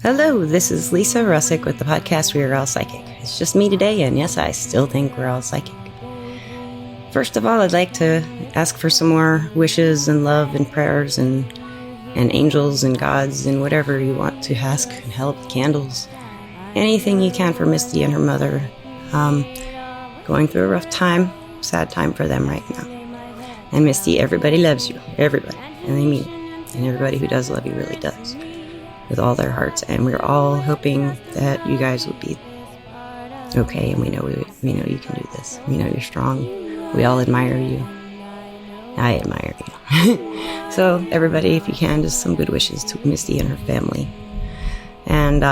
Hello, this is Lisa Russick with the podcast We Are All Psychic. It's just me today, and yes, I still think we're all psychic. First of all, I'd like to ask for some more wishes and love and prayers and angels and gods and whatever you want to ask and help, candles, anything you can for Misty and her mother. Going through a rough time, sad time for them right now. And Misty, everybody loves you, everybody, and they mean it. And everybody who does love you really does, with all their hearts. And we're all hoping that you guys will be okay. And we know you can do this. We know you're strong. We all admire you. I admire you. So everybody, if you can, just some good wishes to Misty and her family. And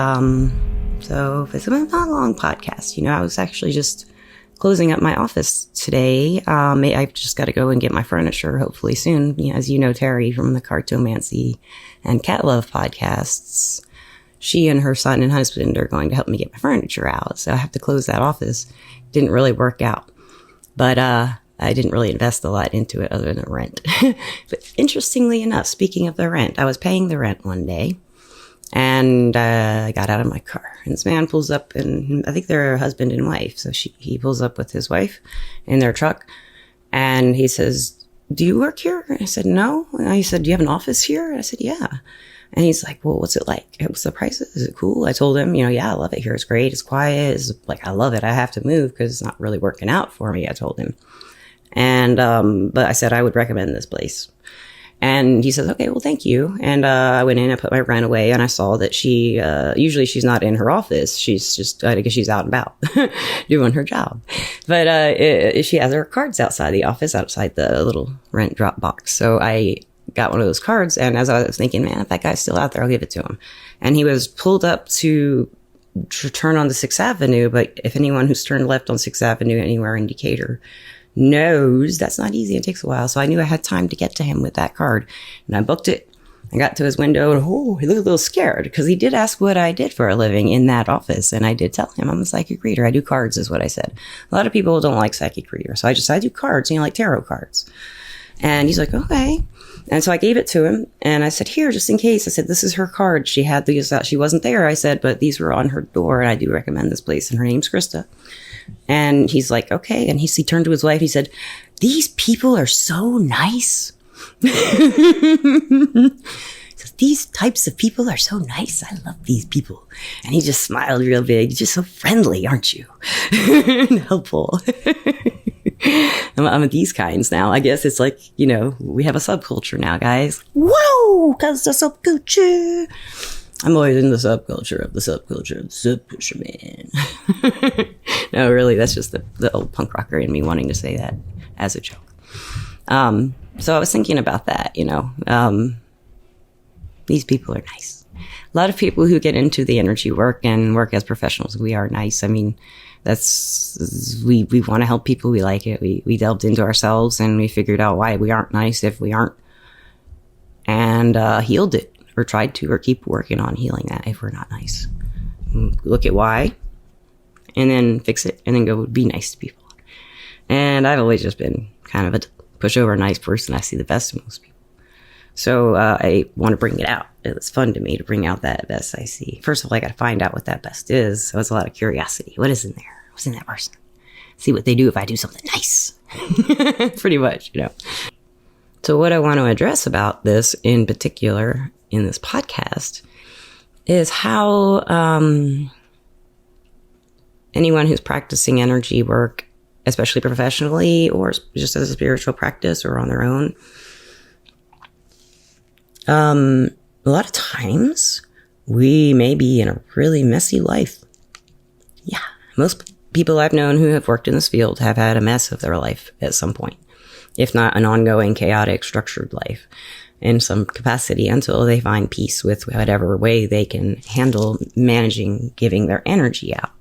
so it's not a long podcast. I was actually just closing up my office today. I've just got to go and get my furniture hopefully soon. As you know, Terry from the Cartomancy and Cat Love podcasts, she and her son and husband are going to help me get my furniture out. So I have to close that office. Didn't really work out. But I didn't really invest a lot into it other than rent. But interestingly enough, speaking of the rent, I was paying the rent one day. And I got out of my car, and this man pulls up, and I think they're a husband and wife. So he pulls up with his wife in their truck, and he says, "Do you work here?" And I said, "No." And he said, "Do you have an office here?" And I said, "Yeah." And he's like, "Well, what's it like? What's the prices? Is it cool?" I told him, "Yeah, I love it here. It's great. It's quiet. It's like, I love it. I have to move because it's not really working out for me," I told him. And, but I said I would recommend this place. And he says, "Okay, well, thank you." And I went in, I put my rent away, and I saw that she, usually she's not in her office. She's just, I guess she's out and about doing her job. But she has her cards outside the office, outside the little rent drop box. So I got one of those cards, and as I was thinking, man, if that guy's still out there, I'll give it to him. And he was pulled up to turn on the 6th Avenue, but if anyone who's turned left on 6th Avenue anywhere in Decatur knows that's not easy. It takes a while. So I knew I had time to get to him with that card. And I booked it. I got to his window, and he looked a little scared because he did ask what I did for a living in that office. And I did tell him I'm a psychic reader. I do cards is what I said. A lot of people don't like psychic reader. So I do cards, like tarot cards. And he's like, "Okay." And so I gave it to him, and I said, "Here, just in case." I said, "This is her card. She had these out. She wasn't there." I said, "But these were on her door, and I do recommend this place. And her name's Krista." And he's like, "Okay." And he turned to his wife. He said, "These people are so nice." So these types of people are so nice. I love these people. And he just smiled real big. "You're just so friendly, aren't you?" And helpful. I'm these kinds now. I guess it's like, we have a subculture now, guys. Whoa! Cause the subculture. I'm always in the subculture of the subculture of the subculture, man. No, really, that's just the old punk rocker in me wanting to say that as a joke. So I was thinking about that, these people are nice. A lot of people who get into the energy work and work as professionals, we are nice. I mean, we want to help people. We like it. We delved into ourselves, and we figured out why we aren't nice if we aren't, and healed it, or tried to, or keep working on healing that if we're not nice. Look at why, and then fix it, and then go be nice to people. And I've always just been kind of a pushover nice person. I see the best in most people. So I want to bring it out. It's fun to me to bring out that best I see. First of all, I got to find out what that best is. So it's a lot of curiosity. What is in there? What's in that person? See what they do if I do something nice. Pretty much, So what I want to address about this in particular in this podcast is how anyone who's practicing energy work, especially professionally or just as a spiritual practice or on their own, a lot of times we may be in a really messy life. Yeah. Most people I've known who have worked in this field have had a mess of their life at some point, if not an ongoing, chaotic, structured life in some capacity until they find peace with whatever way they can handle managing giving their energy out.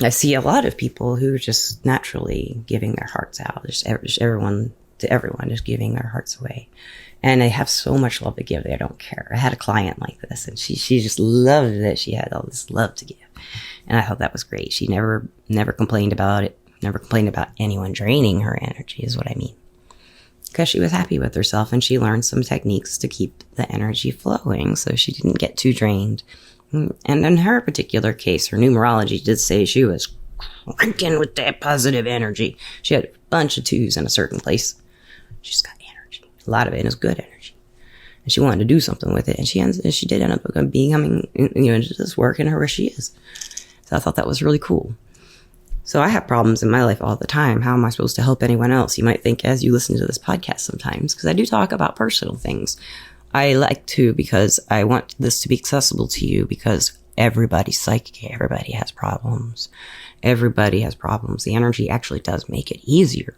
I see a lot of people who are just naturally giving their hearts out. Just everyone to everyone, just giving their hearts away. And they have so much love to give, they don't care. I had a client like this, and she just loved that she had all this love to give. And I thought that was great. She never complained about it, never complained about anyone draining her energy, is what I mean. because she was happy with herself and she learned some techniques to keep the energy flowing so she didn't get too drained. And in her particular case, her numerology did say she was cranking with that positive energy. She had a bunch of 2s in a certain place. She's got energy. A lot of it is good energy. And she wanted to do something with it. And she did end up becoming, just working her where she is. So I thought that was really cool. So I have problems in my life all the time. How am I supposed to help anyone else? You might think as you listen to this podcast sometimes, because I do talk about personal things. I like to, because I want this to be accessible to you, because everybody's psychic. Everybody has problems. Everybody has problems. The energy actually does make it easier.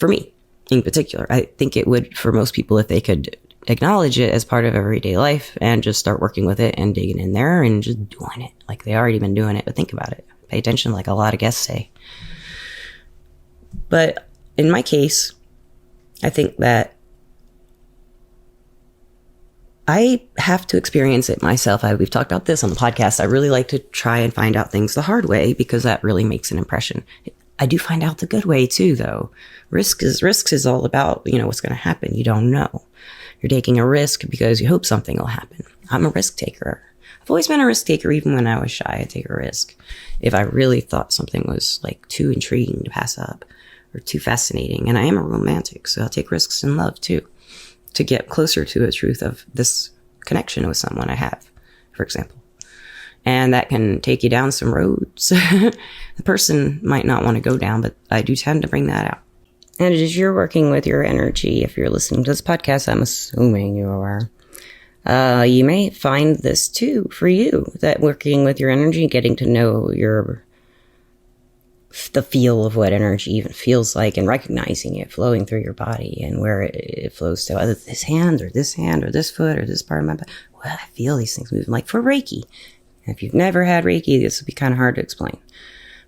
For me, in particular, I think it would for most people if they could acknowledge it as part of everyday life and just start working with it and digging in there and just doing it. Like they already been doing it, but think about it. Pay attention, like a lot of guests say. But in my case, I think that I have to experience it myself. We've talked about this on the podcast. I really like to try and find out things the hard way because that really makes an impression. I do find out the good way too, though. Risks is all about, what's going to happen. You don't know. You're taking a risk because you hope something will happen. I'm a risk taker. I've always been a risk taker. Even when I was shy, I'd take a risk. If I really thought something was like too intriguing to pass up or too fascinating. And I am a romantic, so I'll take risks in love too, to get closer to the truth of this connection with someone I have, for example. And that can take you down some roads the person might not want to go down, but I do tend to bring that out. And as you're working with your energy, if you're listening to this podcast, I'm assuming you are, you may find this too for you, that working with your energy, getting to know the feel of what energy even feels like and recognizing it flowing through your body and where it flows to, either this hand or this foot or this part of my body. Well, I feel these things moving, like for Reiki. If you've never had Reiki, this would be kind of hard to explain.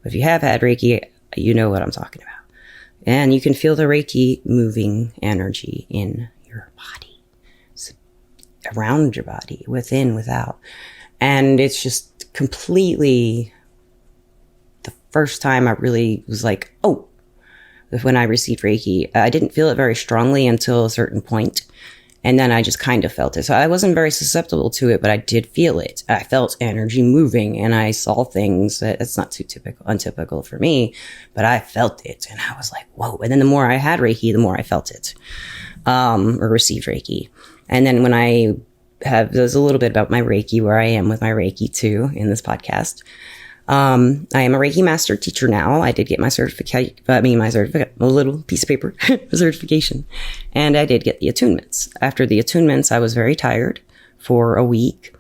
But if you have had Reiki, you know what I'm talking about. And you can feel the Reiki moving energy in your body, so around your body, within, without. And it's just completely, the first time I really was like, oh, when I received Reiki, I didn't feel it very strongly until a certain point. And then I just kind of felt it. So I wasn't very susceptible to it, but I did feel it. I felt energy moving and I saw things that it's not too untypical for me, but I felt it. And I was like, whoa. And then the more I had Reiki, the more I felt it, or received Reiki. And then when there's a little bit about my Reiki, where I am with my Reiki too in this podcast. I am a Reiki master teacher now. I did get my certificate, a little piece of paper, a certification. And I did get the attunements. After the attunements, I was very tired for a week.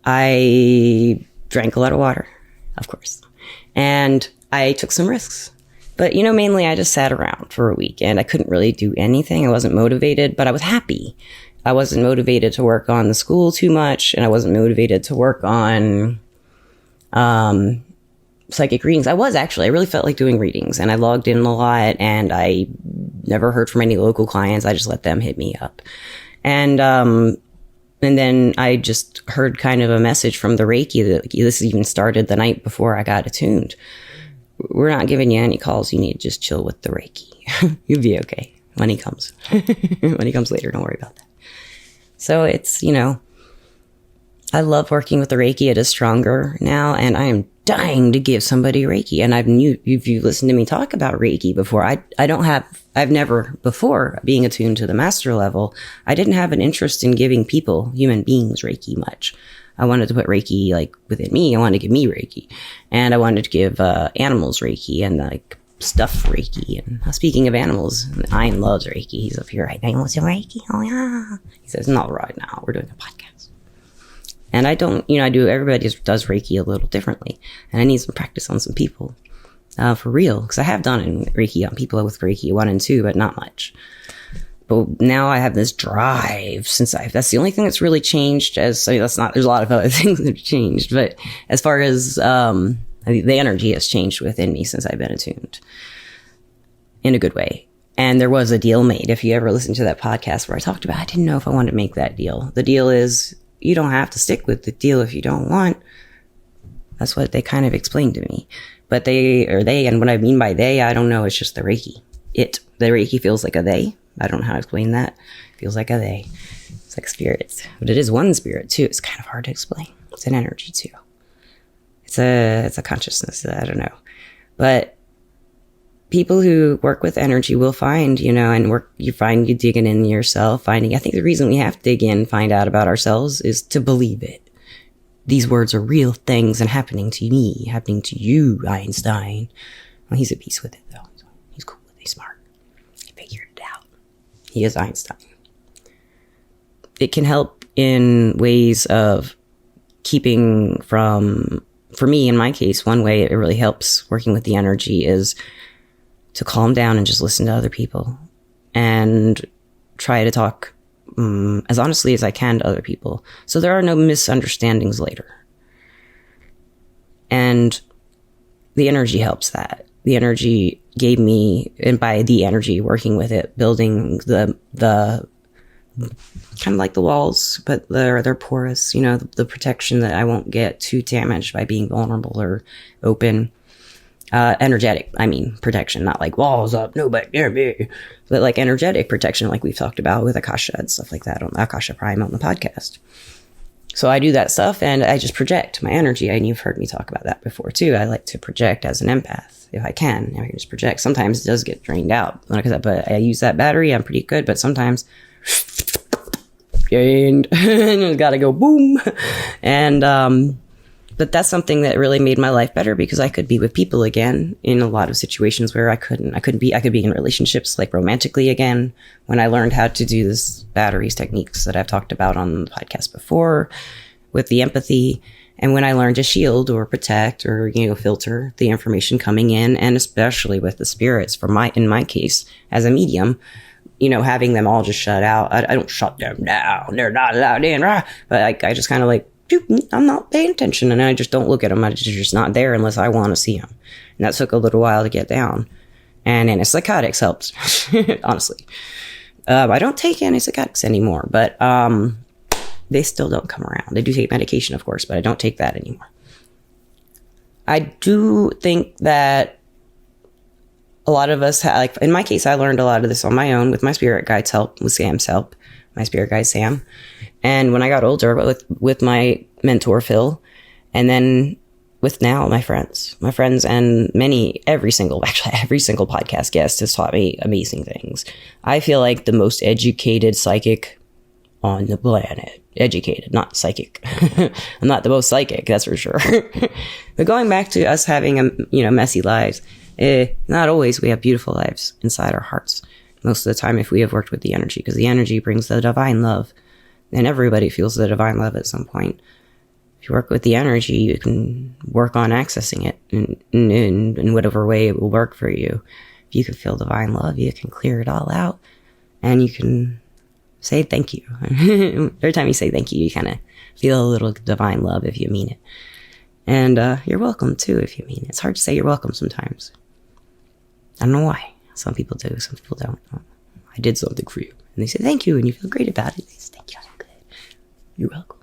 I drank a lot of water, of course. And I took some risks. But, mainly I just sat around for a week and I couldn't really do anything. I wasn't motivated, but I was happy. I wasn't motivated to work on the school too much. And I wasn't motivated to work on psychic readings. I really felt like doing readings, and I logged in a lot, and I never heard from any local clients. I just let them hit me up. And then I just heard kind of a message from the Reiki that this even started the night before I got attuned. We're not giving you any calls. You need to just chill with the Reiki. You'll be okay when he comes. When he comes later, don't worry about that. So it's, I love working with the Reiki. It is stronger now, and I am dying to give somebody Reiki. And if you listened to me talk about Reiki before, I've never, before being attuned to the master level, I didn't have an interest in giving people, human beings, Reiki much. I wanted to put Reiki within me. I wanted to give me Reiki, and I wanted to give animals Reiki and stuff Reiki. And speaking of animals, Ian loves Reiki. He's up here right now. He wants some Reiki. Oh yeah. He says, not right now. We're doing a podcast. And I don't, everybody does Reiki a little differently. And I need some practice on some people, for real. Because I have done Reiki on people with Reiki 1 and 2, but not much. But now I have this drive that's the only thing that's really changed there's a lot of other things that have changed. But as far as, the energy has changed within me since I've been attuned in a good way. And there was a deal made. If you ever listened to that podcast where I talked about, I didn't know if I wanted to make that deal. The deal is, you don't have to stick with the deal if you don't want. That's what they kind of explained to me. But and what I mean by they, I don't know. It's just the Reiki. The Reiki feels like a they. I don't know how to explain that. It feels like a they. It's like spirits. But it is one spirit, too. It's kind of hard to explain. It's an energy, too. It's a consciousness. I don't know. But people who work with energy will find, you digging in yourself, I think the reason we have to dig in, find out about ourselves is to believe it. These words are real things and happening to me, happening to you, Einstein. Well, he's at peace with it, though. So he's cool with it. He's smart. He figured it out. He is Einstein. It can help in ways of keeping from, for me, in my case, one way it really helps working with the energy is to calm down and just listen to other people and try to talk as honestly as I can to other people, so there are no misunderstandings later. And the energy helps that. The energy gave me, and by the energy, working with it, building the kind of like the walls, but they're porous, the protection that I won't get too damaged by being vulnerable or open. Energetic, protection, not like walls up, nobody near me, but like energetic protection, like we've talked about with Akasha and stuff like that on Akasha Prime on the podcast. So I do that stuff and I just project my energy. And you've heard me talk about that before too. I like to project as an empath if I can. I can just project. Sometimes it does get drained out, but I use that battery. I'm pretty good, but sometimes and it's got to go boom. And but that's something that really made my life better because I could be with people again in a lot of situations where I could be in relationships like romantically again when I learned how to do this batteries techniques that I've talked about on the podcast before with the empathy. And when I learned to shield or protect or, filter the information coming in, and especially with the spirits in my case as a medium, having them all just shut out. I don't shut them down. They're not allowed in. But I just kind of like, I'm not paying attention and I just don't look at them. I'm just not there unless I want to see them. And that took a little while to get down. And antipsychotics helps, honestly. I don't take antipsychotics anymore, but they still don't come around. They do take medication, of course, but I don't take that anymore. I do think that a lot of us, in my case, I learned a lot of this on my own with my spirit guide's help, with Sam's help, my spirit guide, Sam. And when I got older, with my mentor, Phil, and then with now my friends and every single podcast guest has taught me amazing things. I feel like the most educated psychic on the planet. Educated, not psychic. I'm not the most psychic, that's for sure. But going back to us having messy lives, not always. We have beautiful lives inside our hearts. Most of the time, if we have worked with the energy, because the energy brings the divine love. And everybody feels the divine love at some point. If you work with the energy, you can work on accessing it in whatever way it will work for you. If you can feel divine love, you can clear it all out. And you can say thank you. Every time you say thank you, you kind of feel a little divine love if you mean it. And you're welcome, too, if you mean it. It's hard to say you're welcome sometimes. I don't know why. Some people do, some people don't. I did something for you. And they say thank you, and you feel great about it. They say thank you. You're welcome.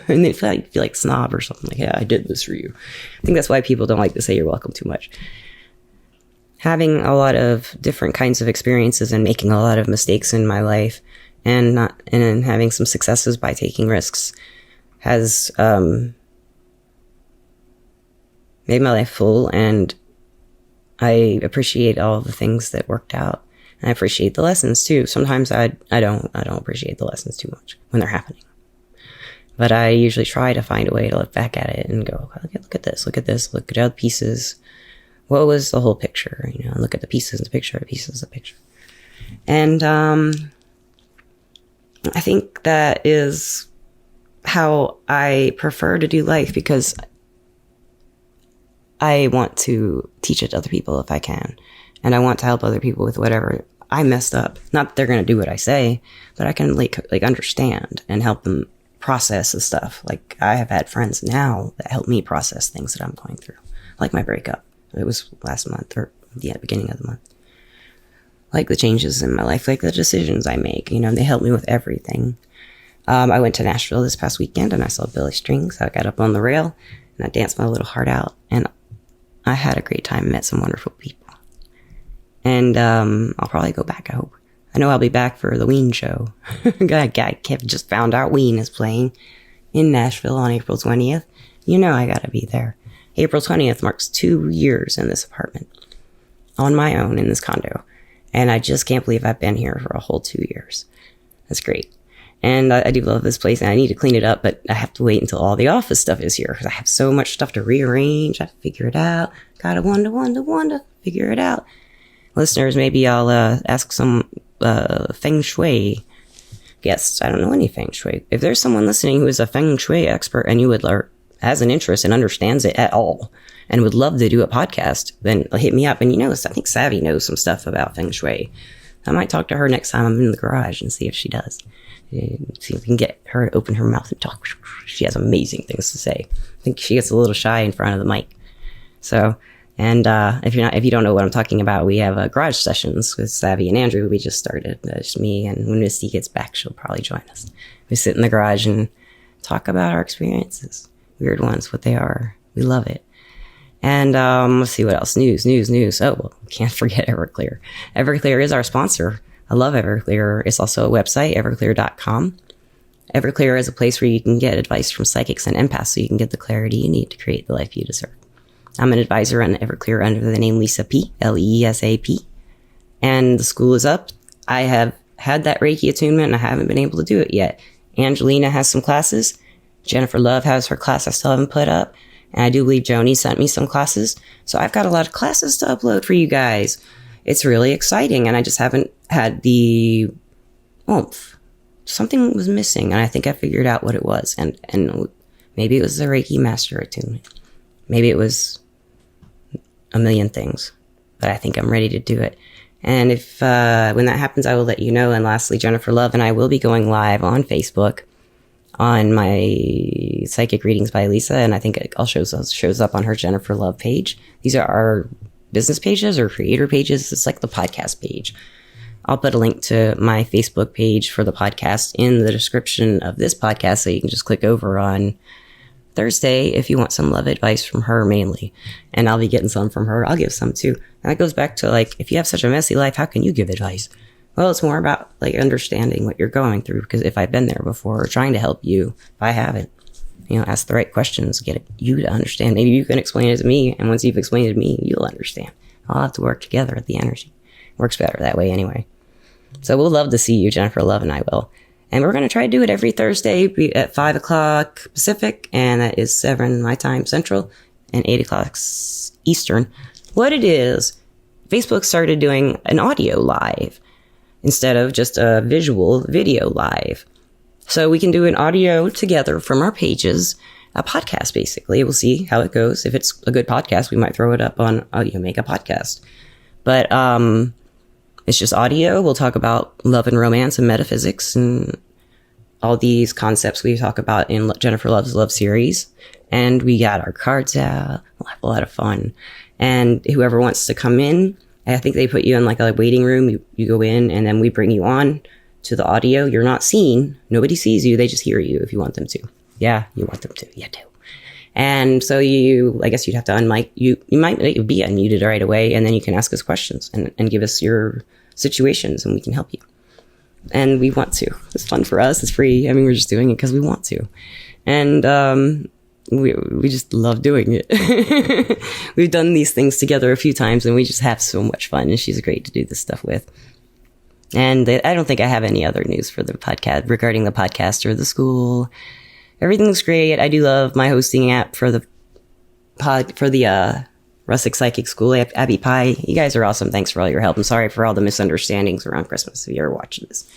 And they feel like snob or something like, yeah, I did this for you. I think that's why people don't like to say you're welcome too much. Having a lot of different kinds of experiences and making a lot of mistakes in my life and having some successes by taking risks has made my life full, and I appreciate all the things that worked out. And I appreciate the lessons too. Sometimes I don't appreciate the lessons too much when they're happening. But I usually try to find a way to look back at it and go, look at this, look at all the pieces. What was the whole picture? Look at the pieces of the picture, And I think that is how I prefer to do life, because I want to teach it to other people if I can. And I want to help other people with whatever I messed up. Not that they're going to do what I say, but I can like understand and help them process the stuff. Like I have had friends now that help me process things that I'm going through, like my breakup. It was last month or beginning of the month. Like the changes in my life, like the decisions I make, they help me with everything. I went to Nashville this past weekend and I saw Billy Strings. I got up on the rail and I danced my little heart out, and I had a great time, met some wonderful people. And I'll probably go back, I hope. I know I'll be back for the Ween show. Kev just found out Ween is playing in Nashville on April 20th. You know I gotta be there. April 20th marks 2 years in this apartment. On my own in this condo. And I just can't believe I've been here for a whole 2 years. That's great. And I do love this place, and I need to clean it up, but I have to wait until all the office stuff is here because I have so much stuff to rearrange. I have to figure it out. Gotta wonder, figure it out. Listeners, maybe I'll ask some feng shui guests. I don't know any feng shui. If there's someone listening who is a feng shui expert and you would learn, has an interest and understands it at all and would love to do a podcast, then hit me up. And I think Savvy knows some stuff about feng shui. I might talk to her next time I'm in the garage and see if she does. See if we can get her to open her mouth and talk. She has amazing things to say. I think she gets a little shy in front of the mic. So, and if you don't know what I'm talking about, we have garage sessions with Savvy and Andrew. We just started. Just me, and when Misty gets back, she'll probably join us. We sit in the garage and talk about our experiences. Weird ones, what they are. We love it. And let's see what else. News. Oh, well, can't forget Everclear. Everclear is our sponsor. I love Everclear. It's also a website, everclear.com. Everclear is a place where you can get advice from psychics and empaths so you can get the clarity you need to create the life you deserve. I'm an advisor on Everclear under the name Lisa P, Leesap. And the school is up. I have had that Reiki attunement and I haven't been able to do it yet. Angelina has some classes. Jennifer Love has her class I still haven't put up. And I do believe Joni sent me some classes. So I've got a lot of classes to upload for you guys. It's really exciting, and I just haven't had the oomph. Something was missing, and I think I figured out what it was. And maybe it was the Reiki Master attunement. Maybe it was a million things. But I think I'm ready to do it. And if when that happens, I will let you know. And lastly, Jennifer Love and I will be going live on Facebook on my Psychic Readings by Lisa, and I think it all shows up on her Jennifer Love page. These are our business pages or creator pages. It's like the podcast page. I'll put a link to my Facebook page for the podcast in the description of this podcast, so you can just click over on Thursday if you want some love advice from her mainly. And I'll be getting some from her. I'll give some too. And that goes back to, like, if you have such a messy life, how can you give advice? Well, it's more about, like, understanding what you're going through, because if I've been there before or trying to help you, if I haven't, ask the right questions, get you to understand. Maybe you can explain it to me, and once you've explained it to me, you'll understand. I'll have to work together at the energy. Works better that way anyway. So we'll love to see you, Jennifer Love and I will. And we're going to try to do it every Thursday at 5 o'clock Pacific, and that is 7 my time Central, and 8 o'clock Eastern. What it is, Facebook started doing an audio live instead of just a visual video live. So we can do an audio together from our pages, a podcast basically. We'll see how it goes. If it's a good podcast, we might throw it up on Make a Podcast. But it's just audio. We'll talk about love and romance and metaphysics and all these concepts we talk about in Jennifer Love's Love series. And we got our cards out. We'll have a lot of fun. And whoever wants to come in, I think they put you in like a waiting room. You go in, and then we bring you on to the audio. You're not seen. Nobody sees you. They just hear you if you want them to. Yeah, you want them to. Yeah, too. And so I guess you'd have to unmic. You might be unmuted right away, and then you can ask us questions and give us your situations, and we can help you. And we want to. It's fun for us. It's free. I mean, we're just doing it because we want to. And we just love doing it. We've done these things together a few times, and we just have so much fun, and she's great to do this stuff with. And I don't think I have any other news for the podcast regarding the podcast or the school. Everything's great. I do love my hosting app for the Rustic Psychic School, Abby Pie. You guys are awesome. Thanks for all your help. I'm sorry for all the misunderstandings around Christmas if you're watching this.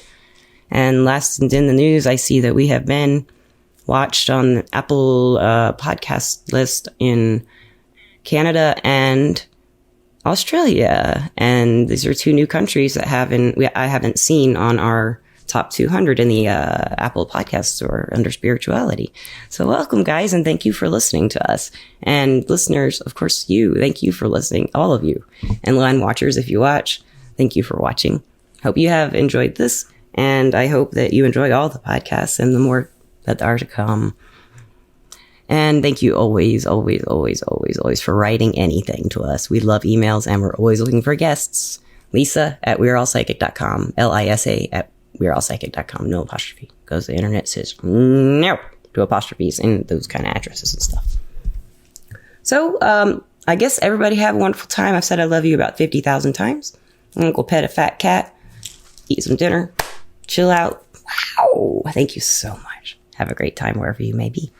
And last in the news, I see that we have been watched on the Apple podcast list in Canada and Australia. And these are 2 new countries that I haven't seen on our top 200 in the Apple Podcast Store under spirituality. So welcome, guys, and thank you for listening to us. And listeners, of course, thank you for listening, all of you. And line watchers, if you watch, thank you for watching. Hope you have enjoyed this, and I hope that you enjoy all the podcasts and the more that are to come. And thank you always, always, always, always, always for writing anything to us. We love emails, and we're always looking for guests. Lisa at weareallpsychic.com. Lisa at weareallpsychic.com. No apostrophe. Goes to the internet, says no to apostrophes and those kind of addresses and stuff. So, I guess everybody have a wonderful time. I've said I love you about 50,000 times. I'm gonna go pet a fat cat, eat some dinner, chill out. Wow. Thank you so much. Have a great time wherever you may be.